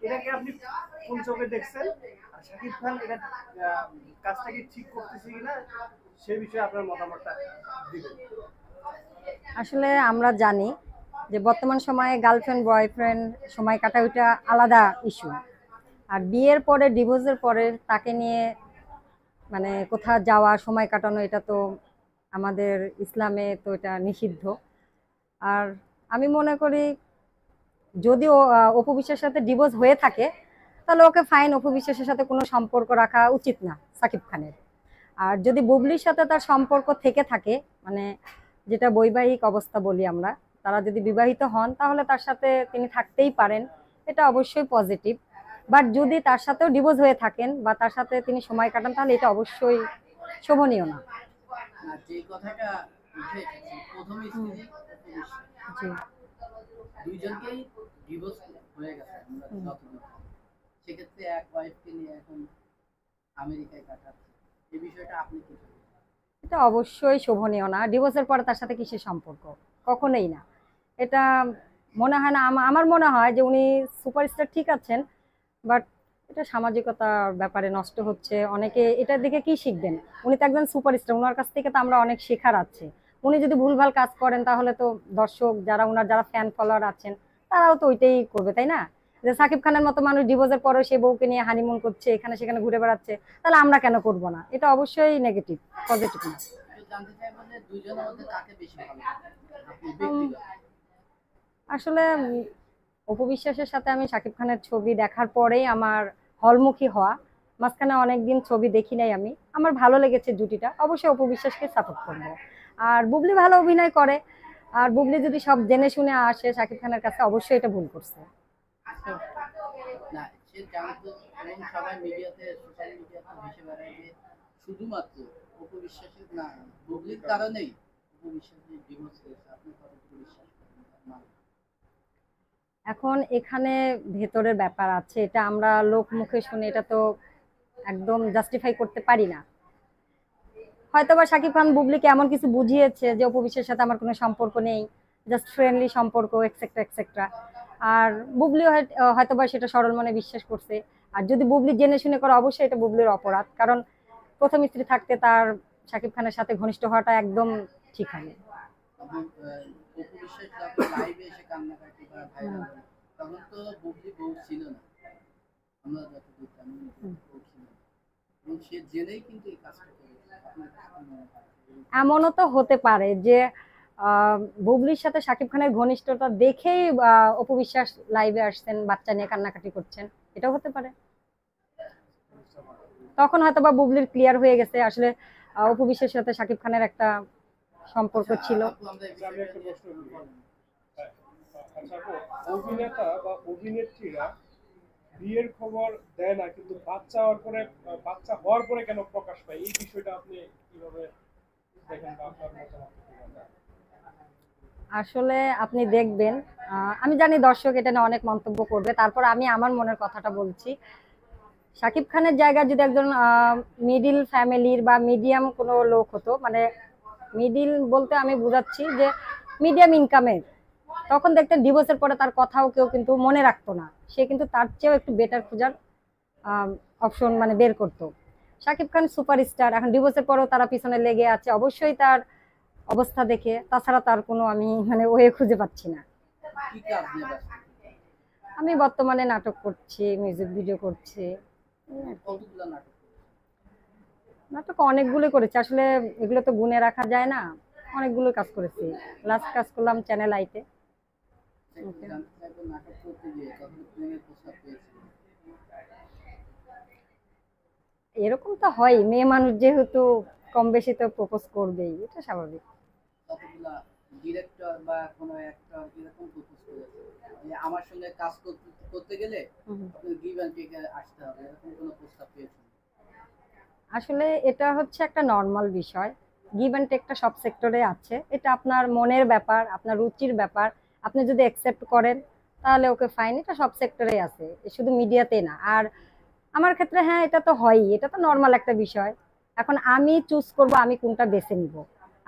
এটাকে আপনি কোন চোখে দেখছেন, আর শাকিব খান এটা কাজটা কি ঠিক করতেছে কিনা সে বিষয়ে আপনার মতামতটা দিবেন। আসলে আমরা জানি যে বর্তমান সময়ে গার্লফ্রেন্ড বয়ফ্রেন্ড সময় কাটা ওইটা আলাদা ইস্যু, আর বিয়ের পরে ডিভোর্সের পরে তাকে নিয়ে মানে কোথাও যাওয়া সময় কাটানো এটা তো আমাদের ইসলামে তো এটা নিষিদ্ধ। আর আমি মনে করি যদিও অপু বিশ্বাসের সাথে ডিভোর্স হয়ে থাকে তাহলে ওকে ফাইন, অপু বিশ্বাসের সাথে কোনো সম্পর্ক রাখা উচিত না সাকিব খানের। আর যদি বুবলির সাথে তার সম্পর্ক থেকে থাকে, মানে যেটা বৈবাহিক অবস্থা বলি আমরা, তারা যদি বিবাহিত হন তাহলে তার সাথে তিনি থাকতেই পারেন, এটা অবশ্যই পজিটিভ। বাট যদি তার সাথেও ডিভোর্স হয়ে থাকেন বা তার সাথে তিনি সময় কাটান তাহলে এটা অবশ্যই শোভনীয় না। যে কথাটা উঠে এসেছে প্রথম স্ত্রী জি দুইজনকেই ডিভোর্স হয়ে গেছে আমরা যতদূর, সেক্ষেত্রে এক ওয়াইফকে নিয়ে এখন আমেরিকায় কাটাচ্ছে, এই বিষয়টা আপনি কি বলেন? এটা অবশ্যই শোভনীয় না। ডিভোর্সের পরে তার সাথে কিসের সম্পর্ক, কখনোই না। এটা মনে হয় না, আমার মনে হয় যে উনি সুপারস্টার ঠিক আছেন, বাট এটা সামাজিকতার ব্যাপারে নষ্ট হচ্ছে। অনেকে এটার দিকে কি শিখবেন, উনি তো একজন সুপারস্টার, ওনার কাছ থেকে তো আমরা অনেক শেখার আছে। উনি যদি ভুলভাল কাজ করেন তাহলে তো দর্শক যারা ওনার যারা ফ্যান ফলোয়ার আছেন তারাও তো ওইটাই করবে, তাই না? যে সাকিব খানের মতো মানুষ ডিভোর্সের পরেও সে বউকে নিয়ে হানিমুন করছে, এখানে সেখানে ঘুরে বেড়াচ্ছে, তাহলে আমরা কেন করব না? এটা অবশ্যই নেগেটিভ, পজিটিভ না। জানতে চাইবো যে দুইজনের মধ্যে কাকে বেশি ভালো আপনি ব্যক্তিগত? আসলে অপু বিশ্বাসের সাথে আমি শাকিব খানের ছবি দেখার পরেই আমার হলমুখী হওয়া, মাঝখানে অনেকদিন ছবি দেখি নাই আমি, আমার ভালো লেগেছে জুটিটা, অবশ্যই অপু বিশ্বাসকে সাপোর্ট করবো। আর বুবলি ভালো অভিনয় করে, আর বুবলি যদি সব জেনে শুনে আসে শাকিব খানের কাছে অবশ্যই এটা ভুল করছে। না সে জানতো, এবং সবাই মিডিয়াতে সোশ্যাল মিডিয়াতে ভেসে বেড়ায় যে শুধুমাত্র অপু বিশ্বাসের না বুবলির কারণেই অপু বিশ্বাসের ডিভোর্স হয়েছে, আপনি কতটুকু বিশ্বাস করেন? এখন এখানে ভেতরের ব্যাপার আছে, এটা আমরা লোক মুখে শুনে এটা তো একদম জাস্টিফাই করতে পারি না। হয়তোবা শাকিব খান বুবলিকে এমন কিছু বুঝিয়েছে যে অপু বিশ্বাসের সাথে আমার কোনো সম্পর্ক নেই, জাস্ট ফ্রেন্ডলি সম্পর্ক এক্সেট্রা এক্সেট্রা। আর বুবলি হয়তোবা সেটা সরল মনে বিশ্বাস করছে। আর যদি বুবলি জেনে শুনে করে অবশ্যই এটা বুবলির অপরাধ, কারণ প্রথম স্ত্রী থাকতে তার শাকিব খানের সাথে ঘনিষ্ঠ হওয়াটা একদম ঠিক হয়নি। অপু বিশ্বাস যখন লাইভে এসে কান্নাকাটি বা ভাইরাল হলো তখন তো বুবলি বউ ছিল না, আমরা যতদূর জানি বউ ছিল না, এবং সে জেনেই কিন্তু এই কাজটা করেছে। আপনার কাছে কি মনে হয়? এমনও তো হতে পারে যে বুবলির সাথে শাকিব খানের ঘনিষ্ঠতা দেখেই অপু বিশ্বাস লাইভে আসছেন, বাচ্চা নিয়ে কান্নাকাটি করছেন, এটাও হতে পারে। তখন হয়তো বা বুবলির ক্লিয়ার হয়ে গেছে আসলে অপু বিশ্বাসের সাথে শাকিব খানের একটা সম্পর্ক ছিল। অভিনেতা বা অভিনেত্রীরা বিয়ের খবর দেয় না, কিন্তু বাচ্চা হওয়ার পরে কেন প্রকাশ পায়, এই বিষয়টা আপনি কিভাবে দেখেন বা আপনার মতামত কি? আসলে আপনি দেখবেন, আমি জানি দর্শক এটা নিয়ে অনেক মন্তব্য করবে, তারপর আমি আমার মনের কথাটা বলছি। শাকিব খানের জায়গায় যদি একজন মিডিল ফ্যামিলির বা মিডিয়াম কোনো লোক হতো, মানে মিডিল বলতে আমি বোঝাচ্ছি যে মিডিয়াম ইনকামের, তখন দেখতেন ডিভোর্সের পরে তার কথাও কেউ কিন্তু মনে রাখতো না, সে কিন্তু তার চেয়েও একটু বেটার খোঁজার অপশন মানে বের করতো। শাকিব খান সুপারস্টার, এখন ডিভোর্সের পরেও তারা পিছনে লেগে আছে, অবশ্যই তার অবস্থা দেখে, তাছাড়া তার কোনো আমি মানে ওয়ে খুঁজে পাচ্ছি না। আমি বর্তমানে নাটক করছি, মিউজিক ভিডিও করছি। নাটক অনেকগুলো করেছি, আসলে এগুলো তো গুনে রাখা যায় না, অনেকগুলো কাজ করেছি। লাস্ট কাজ করলাম চ্যানেল আইতে। এরকম তো হয়, মেয়ে মানুষ যেহেতু কম বেশি তো প্রপোজ করবেই, এটা স্বাভাবিক। ডিরেক্টর বা কোনো অ্যাক্টর এরকম প্রপোজ করেছে যে আমার সঙ্গে কাজ করতে গেলে আপনি গিভ এন্ড টেক আসতে হবে, এরকম কোনো প্রস্তাব পেয়েছেন? আসলে এটা হচ্ছে একটা নর্মাল বিষয়, গিভ এন্ড টেকটা সব সেক্টরে আছে, এটা আপনার মনের ব্যাপার, আপনার রুচির ব্যাপার। আপনি যদি অ্যাকসেপ্ট করেন তাহলে ওকে ফাইন, এটা সব সেক্টরে আছে, শুধু মিডিয়াতে না। আর আমার ক্ষেত্রে হ্যাঁ এটা তো হয়ই, এটা তো নর্মাল একটা বিষয়। এখন আমি চুজ করব আমি কোনটা বেছে নিব।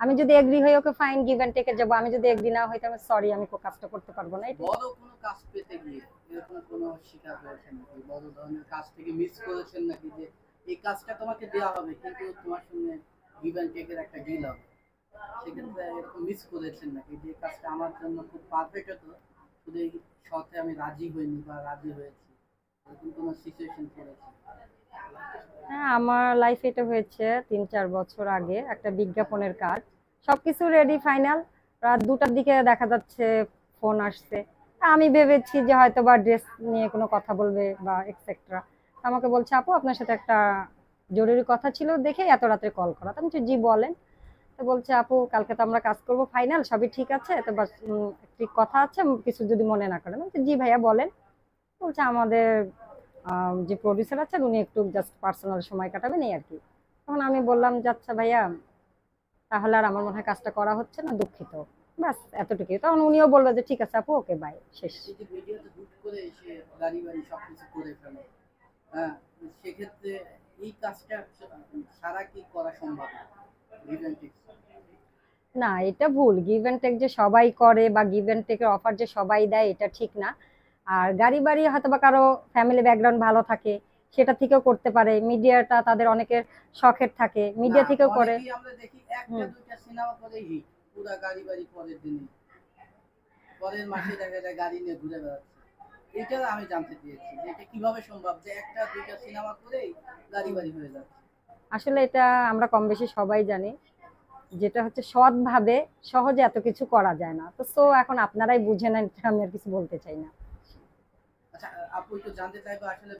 আমি যদি এগ্রি হই ওকে ফাইন, গিভ এন্ড টেকে যাবো, আমি যদি এগ্রি না হই তাহলে সরি আমি কাজটা করতে পারবো না। বড় কোনো কাজ পেতে গিয়ে এরকম কোনো শিকার হয়েছেন নাকি, বড় ধরনের কাজ থেকে মিস করেছেন নাকি, যে এই কাজটা তোমাকে দেওয়া হবে কিন্তু তোমার সঙ্গে গিভ অ্যান্ড টেকের একটা ডিল হবে, সেক্ষেত্রে এরকম মিস করেছেন নাকি, যে কাজটা আমার জন্য খুব পারফেক্ট হতো, শুধু এই শর্তে আমি রাজি হইনি বা রাজি হয়েছি, এরকম কোনো সিচুয়েশন পড়েছে? হ্যাঁ, আমার লাইফে এটা হয়েছে 3-4 বছর আগে। একটা বিজ্ঞাপনের কাজ, সবকিছু রেডি ফাইনাল, রাত 2টার দিকে দেখা যাচ্ছে ফোন আসছে। আমি ভেবেছি যে হয়তো বা ড্রেস নিয়ে কোনো কথা বলবে বা এক্সেট্রা। আমাকে বলছে, আপু আপনার সাথে একটা জরুরি কথা ছিল দেখে এত রাত্রে কল করা। তো আমি বলছি, জি বলেন। তো বলছে, আপু কালকে তো আমরা কাজ করবো ফাইনাল, সবই ঠিক আছে, তো বাস একটি কথা আছে, কিছু যদি মনে না করেন। আমি বলছি, জি ভাইয়া বলেন। বলছে, আমাদের যে প্রডিউসার আছেন উনি একটু জাস্ট পার্সোনাল সময় কাটাবেন, এই আর কি। তখন আমি বললাম যে আচ্ছা ভাইয়া, তাহলে আর আমার মনে হয় কাজটা করা হচ্ছে না, দুঃখিত। ব্যাস এতটুকুই। তখন উনিও বললো যে ঠিক আছে আপু, ওকে বাই, শেষ। এই যে মিডিয়াতে হুট করে এসে গাড়ি বাড়ি সবকিছু করে ফেলে, হ্যাঁ, সেক্ষেত্রে এই কাজটা সারা কি করা সম্ভব গিভ অ্যান্ড টেক? না, এটা ভুল। গিভ অ্যান্ড টেক যে সবাই করে বা গিভ অ্যান্ড টেকের অফার যে সবাই দেয়, এটা ঠিক না। আর গাড়ি বাড়ি হয়তো বা কারো ফ্যামিলি ব্যাকগ্রাউন্ড ভালো থাকে, সেটা থেকেও করতে পারে। মিডিয়াটা তাদের অনেকের শখের থাকে, মিডিয়া থেকেও করে। অনেকেই আমরা দেখি একটা দুইটা সিনেমা করে হিট, পুরা গাড়ি বাড়ি পরের দিনে, পরের মাসে দেখা যায় গাড়ি নিয়ে ঘুরে বেড়াচ্ছে। এটা আমি জানতে চেয়েছি যে এটা কিভাবে সম্ভব যে একটা দুইটা সিনেমা করেই গাড়ি বাড়ি হয়ে যাচ্ছে। আসলে এটা আমরা কম বেশি সবাই জানি, যেটা হচ্ছে সৎভাবে সহজে এত কিছু করা যায় না। তো এখন আপনারাই বুঝে নেন, আমি আর কিছু বলতে চাই না। আচ্ছা, আপু একটু জানতে চাইবো আসলে